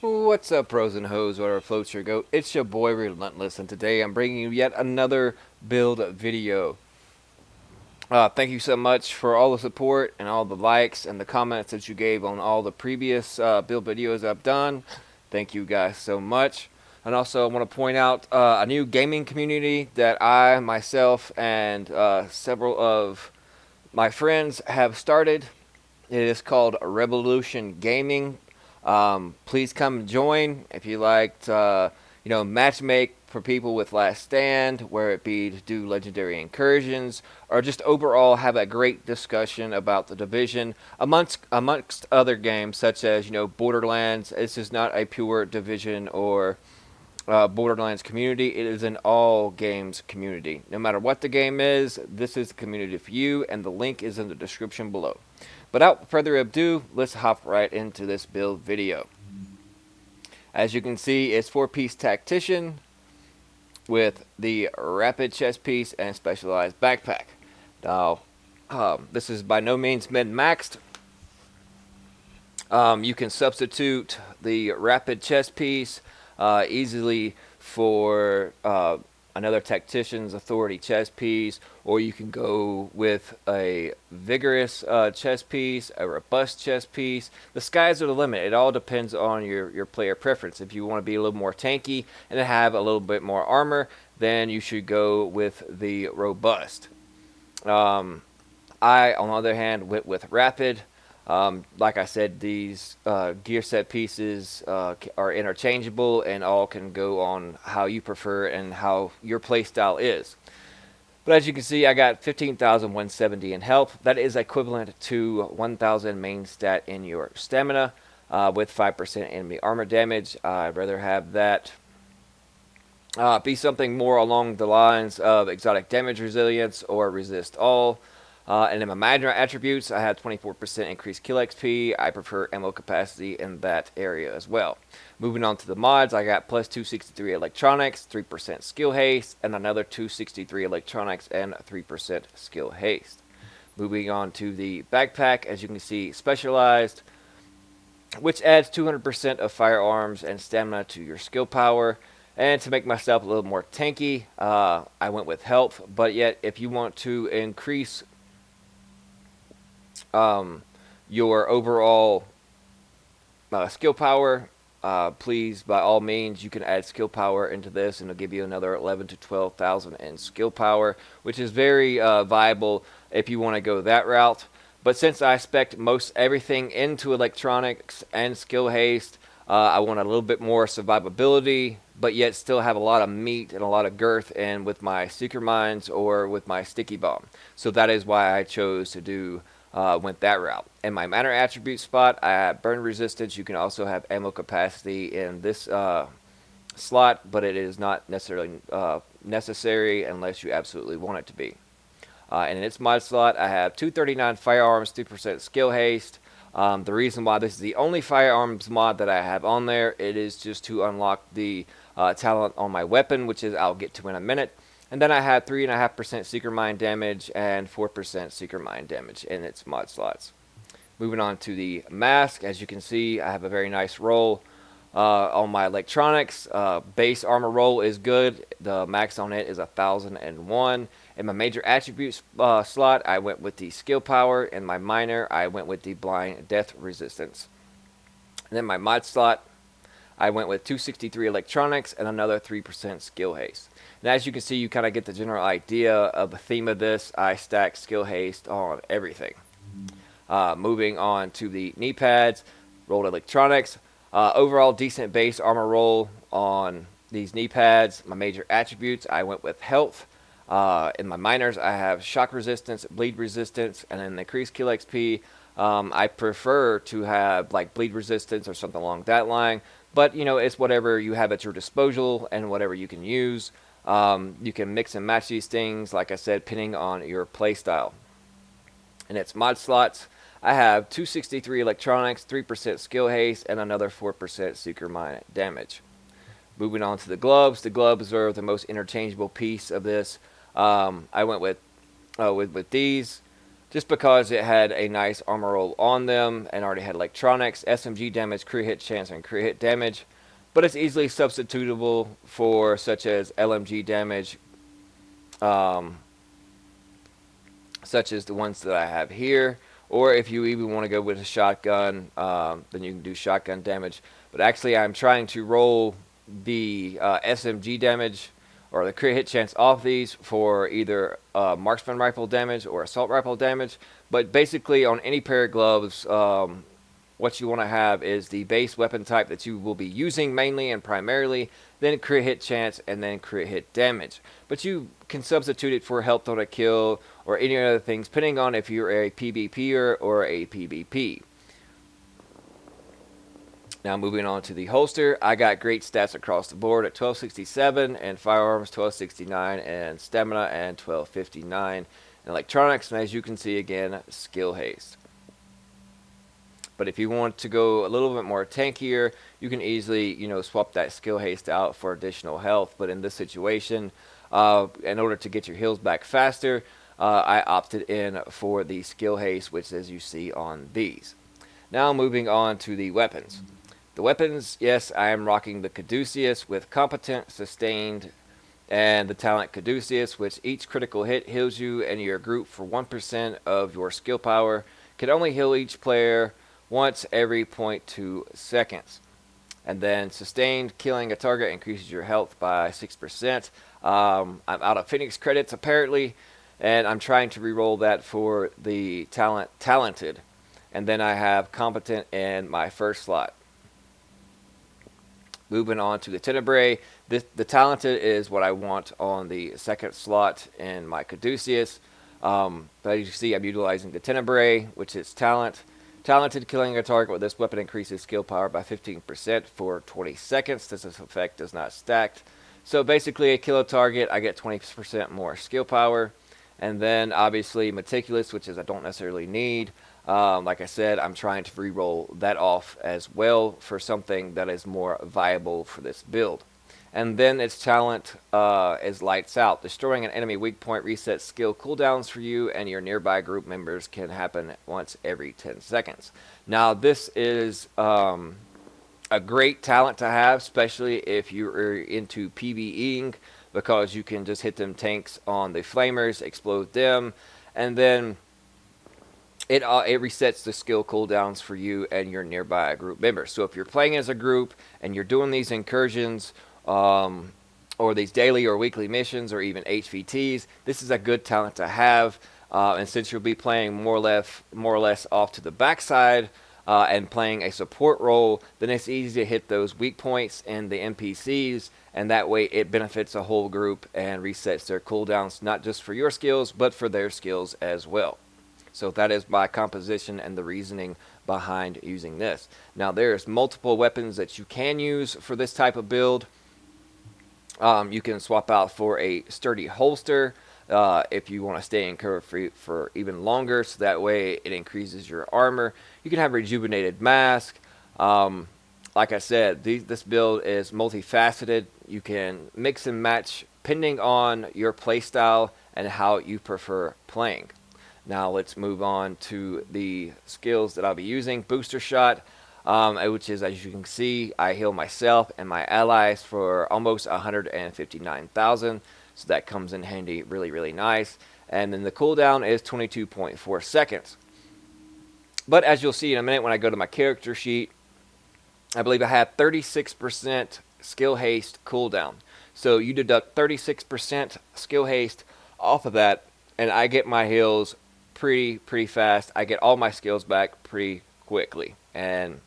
What's up, pros and hoes, whatever floats your goat? It's your boy Relentless, and today I'm bringing you yet another build video. Thank you so much for all the support and all the likes and the comments that you gave on all the previous build videos I've done. Thank you guys so much. And also, I want to point out a new gaming community that I, myself, and several of my friends have started. It is called Revolution Gaming. Please come join if you like. Matchmake for people with Last Stand, where it be to do legendary incursions, or just overall have a great discussion about the division amongst other games such as Borderlands. This is not a pure division or Borderlands community. It is an all games community. No matter what the game is, this is the community for you, and the link is in the description below. But without further ado, let's hop right into this build video. As you can see, it's 4-piece tactician with the rapid chest piece and specialized backpack. Now, this is by no means min-maxed. You can substitute the rapid chest piece easily for another tactician's authority chest piece, or you can go with a vigorous chest piece, a robust chest piece. The sky's are the limit. It all depends on your player preference. If you want to be a little more tanky and have a little bit more armor, then you should go with the robust. I, on the other hand, went with rapid. Like I said, these gear set pieces are interchangeable and all can go on how you prefer and how your playstyle is. But as you can see, I got 15,170 in health. That is equivalent to 1,000 main stat in your stamina with 5% enemy armor damage. I'd rather have that be something more along the lines of exotic damage resilience or resist all. And in my minor attributes, I have 24% increased kill XP. I prefer ammo capacity in that area as well. Moving on to the mods, I got plus 263 electronics, 3% skill haste, and another 263 electronics and 3% skill haste. Moving on to the backpack, as you can see, specialized, which adds 200% of firearms and stamina to your skill power. And to make myself a little more tanky, I went with health. But yet, if you want to increase your overall skill power, please, by all means, you can add skill power into this, and it'll give you another 11 to 12,000 in skill power, which is very viable if you want to go that route. But since I spec most everything into electronics and skill haste, I want a little bit more survivability, but yet still have a lot of meat and a lot of girth in with my seeker mines or with my sticky bomb. So that is why I chose to do went that route. In my minor attribute spot, I have burn resistance. You can also have ammo capacity in this slot, but it is not necessarily necessary unless you absolutely want it to be. And in its mod slot, I have 239 firearms, 3% skill haste. The reason why this is the only firearms mod that I have on there, it is just to unlock the talent on my weapon, which is I'll get to in a minute. And then I had 3.5% Seeker Mine damage and 4% Seeker Mine damage in its mod slots. Moving on to the mask, as you can see, I have a very nice roll on my electronics. Base armor roll is good. The max on it is 1,001. In my major attributes slot, I went with the skill power. In my minor, I went with the blind death resistance. And then my mod slot, I went with 263 electronics and another 3% skill haste. And as you can see, you kind of get the general idea of the theme of this. I stack skill haste on everything. Moving on to the knee pads, rolled electronics. Overall, decent base armor roll on these knee pads. My major attributes, I went with health. In my minors, I have shock resistance, bleed resistance, and then increased kill XP. I prefer to have like bleed resistance or something along that line. But, it's whatever you have at your disposal and whatever you can use. You can mix and match these things, like I said, depending on your playstyle. In its mod slots, I have 263 electronics, 3% skill haste, and another 4% seeker mine damage. Moving on to the gloves. The gloves are the most interchangeable piece of this. I went with these just because it had a nice armor roll on them and already had electronics, SMG damage, crit hit chance, and crit hit damage. But it's easily substitutable for such as LMG damage, um, such as the ones that I have here. Or if you even want to go with a shotgun, then you can do shotgun damage. But actually, I'm trying to roll the SMG damage or the crit hit chance off these for either marksman rifle damage or assault rifle damage. But basically, on any pair of gloves, what you want to have is the base weapon type that you will be using mainly and primarily, then crit hit chance, and then crit hit damage. But you can substitute it for health on a kill or any other things, depending on if you're a PvPer or a PvP. Now moving on to the holster, I got great stats across the board at 1267 and firearms 1269 and stamina and 1259 and electronics, and as you can see again, skill haste. But if you want to go a little bit more tankier, you can easily, swap that skill haste out for additional health. But in this situation, in order to get your heals back faster, I opted in for the skill haste, which as you see on these. Now moving on to the weapons. The weapons, yes, I am rocking the Caduceus with Competent, Sustained, and the talent Caduceus, which each critical hit heals you and your group for 1% of your skill power. Can only heal each player once every 0.2 seconds. And then Sustained, killing a target increases your health by 6%. I'm out of Phoenix credits apparently, and I'm trying to reroll that for the Talented. And then I have Competent in my first slot. Moving on to the Tenebrae, the Talented is what I want on the second slot in my Caduceus. But as you see, I'm utilizing the Tenebrae, which is Talent. Talented, killing a target with this weapon increases skill power by 15% for 20 seconds. This effect does not stack. So basically, I kill a target, I get 20% more skill power. And then obviously Meticulous, which is I don't necessarily need. Like I said, I'm trying to re-roll that off as well for something that is more viable for this build. And then its talent is Lights Out. Destroying an enemy weak point resets skill cooldowns for you and your nearby group members, can happen once every 10 seconds. Now this is a great talent to have, especially if you're into PvEing, because you can just hit them tanks on the flamers, explode them, and then it resets the skill cooldowns for you and your nearby group members. So if you're playing as a group and you're doing these incursions or these daily or weekly missions or even HVTs, this is a good talent to have. And since you'll be playing more or less off to the backside and playing a support role, then it's easy to hit those weak points in the NPCs, and that way it benefits the whole group and resets their cooldowns, not just for your skills, but for their skills as well. So that is my composition and the reasoning behind using this. Now there's multiple weapons that you can use for this type of build. You can swap out for a sturdy holster if you want to stay in cover for even longer, so that way it increases your armor. You can have rejuvenated mask. Like I said, this build is multifaceted. You can mix and match depending on your playstyle and how you prefer playing. Now let's move on to the skills that I'll be using. Booster Shot, which is, as you can see, I heal myself and my allies for almost 159,000. So that comes in handy, really, really nice. And then the cooldown is 22.4 seconds. But as you'll see in a minute when I go to my character sheet, I believe I have 36% skill haste cooldown. So you deduct 36% skill haste off of that, and I get my heals pretty fast. I get all my skills back pretty quickly. And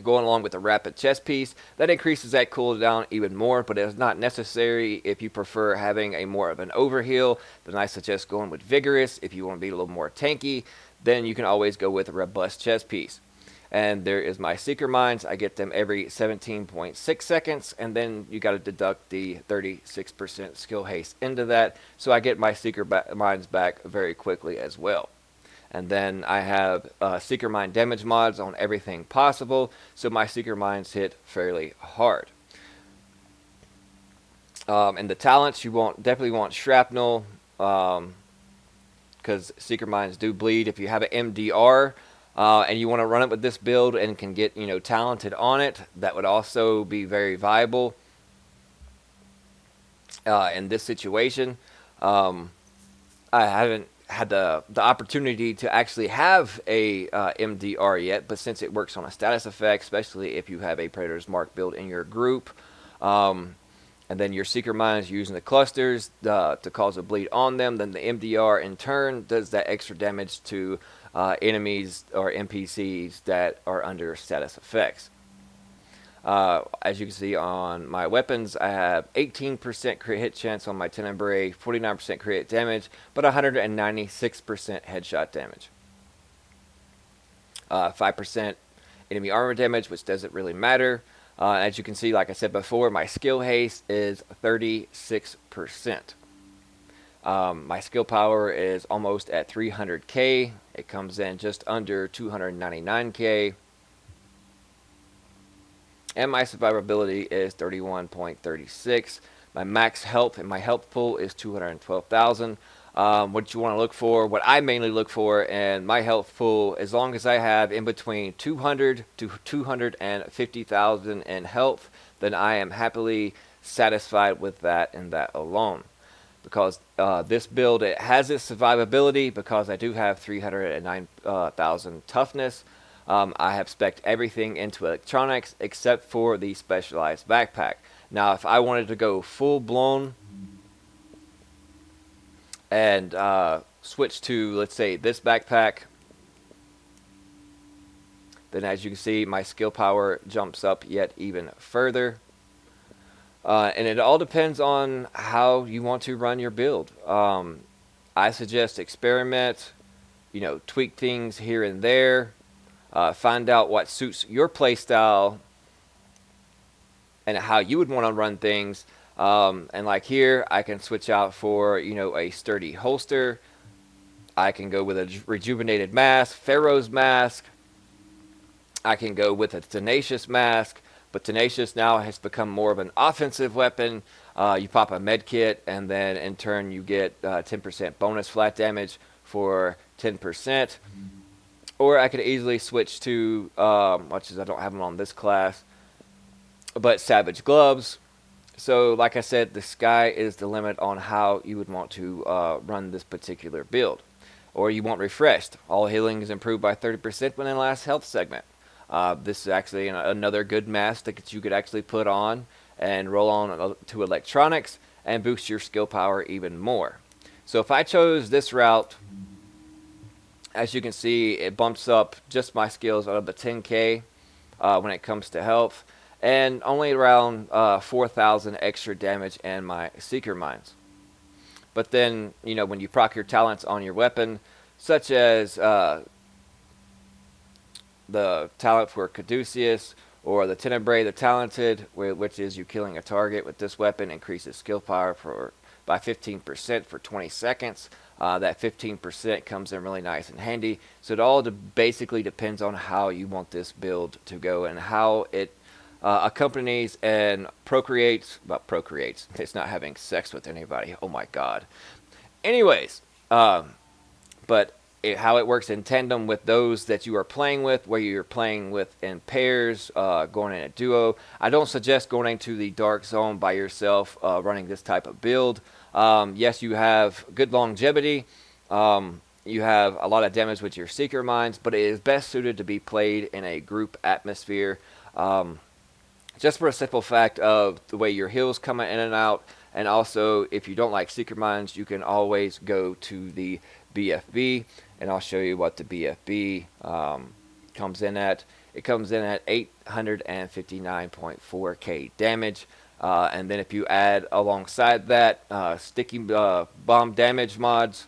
going along with the rapid chest piece, that increases that cooldown even more, but it is not necessary if you prefer having a more of an overheal. Then I suggest going with Vigorous. If you want to be a little more tanky, then you can always go with a robust chest piece. And there is my Seeker Mines. I get them every 17.6 seconds, and then you got to deduct the 36% skill haste into that, so I get my Seeker Mines back very quickly as well. And then I have Seeker Mine damage mods on everything possible, so my Seeker Mines hit fairly hard. And the talents, you definitely want Shrapnel, because Seeker Mines do bleed. If you have an MDR and you want to run it with this build and can get, you know, talented on it, that would also be very viable in this situation. I haven't had the opportunity to actually have a MDR yet, but since it works on a status effect, especially if you have a Predator's Mark build in your group, and then your Seeker Mines using the clusters to cause a bleed on them, then the MDR in turn does that extra damage to enemies or NPCs that are under status effects. As you can see on my weapons, I have 18% crit hit chance on my Tenebrae, 49% crit hit damage, but 196% headshot damage. 5% enemy armor damage, which doesn't really matter. As you can see, like I said before, my skill haste is 36%. My skill power is almost at 300k. It comes in just under 299k. And my survivability is 31.36. My max health and my health pool is 212,000. What you want to look for, what I mainly look for in my health pool, as long as I have in between 200 to 250,000 in health, then I am happily satisfied with that and that alone. Because this build, it has its survivability because I do have 309,000 toughness. I have spec'd everything into electronics except for the specialized backpack. Now, if I wanted to go full blown and switch to, let's say, this backpack, then as you can see, my skill power jumps up yet even further. And it all depends on how you want to run your build. I suggest experiment, you know, tweak things here and there. Find out what suits your playstyle and how you would want to run things. And like here, I can switch out for, you know, a sturdy holster. I can go with a rejuvenated mask, Pharaoh's mask. I can go with a tenacious mask, but tenacious now has become more of an offensive weapon. You pop a med kit, and then in turn you get 10% bonus flat damage for 10%. Or I could easily switch to, much as I don't have them on this class, but Savage Gloves. So like I said, the sky is the limit on how you would want to run this particular build. Or you want Refreshed. All healing is improved by 30% when in the last health segment. This is actually another good mask that you could actually put on and roll on to electronics and boost your skill power even more. So if I chose this route, as you can see, it bumps up just my skills out of the 10k when it comes to health, and only around 4,000 extra damage in my Seeker Mines. But then, you know, when you proc your talents on your weapon, such as the talent for Caduceus, or the Tenebrae the Talented, which is you killing a target with this weapon increases skill power by 15% for 20 seconds. That 15% comes in really nice and handy. So it all basically depends on how you want this build to go and how it accompanies and procreates. Well, procreates. It's not having sex with anybody. Oh my God. Anyways, but how it works in tandem with those that you are playing with, where you're playing with in pairs, going in a duo. I don't suggest going into the dark zone by yourself, running this type of build. Yes, you have good longevity. You have a lot of damage with your Seeker Mines, but it is best suited to be played in a group atmosphere. Just for a simple fact of the way your heals come in and out. And also, if you don't like Seeker Mines, you can always go to the BFB, and I'll show you what the BFB comes in at. It comes in at 859.4k damage, and then if you add alongside that sticky bomb damage mods,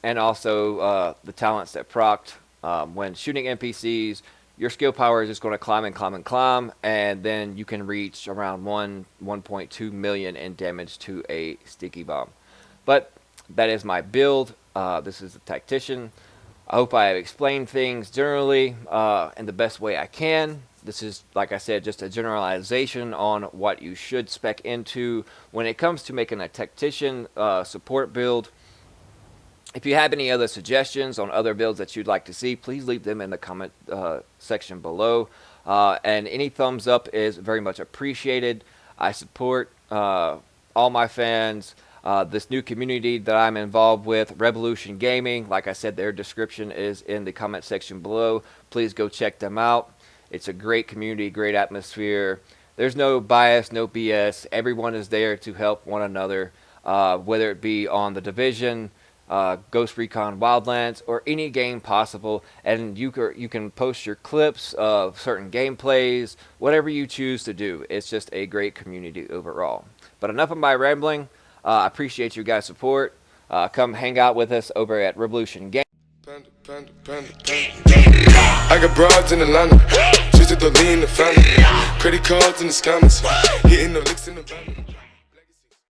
and also the talents that procced when shooting NPCs, your skill power is just going to climb and climb and climb, and then you can reach around 1.2 million in damage to a sticky bomb. But that is my build. This is the Tactician. I hope I have explained things generally in the best way I can. This is, like I said, just a generalization on what you should spec into when it comes to making a Tactician support build. If you have any other suggestions on other builds that you'd like to see, please leave them in the comment section below. And any thumbs up is very much appreciated. I support all my fans. This new community that I'm involved with, Revolution Gaming, like I said, their description is in the comment section below. Please go check them out. It's a great community, great atmosphere. There's no bias, no BS. Everyone is there to help one another, whether it be on the Division, Ghost Recon Wildlands, or any game possible. And you can post your clips of certain gameplays, whatever you choose to do. It's just a great community overall. But enough of my rambling. I appreciate you guys' support. Come hang out with us over at Revolution Gaming. I got broads in Atlanta, just to the lean the family. Credit cards in the scammers, hitting the licks in the van.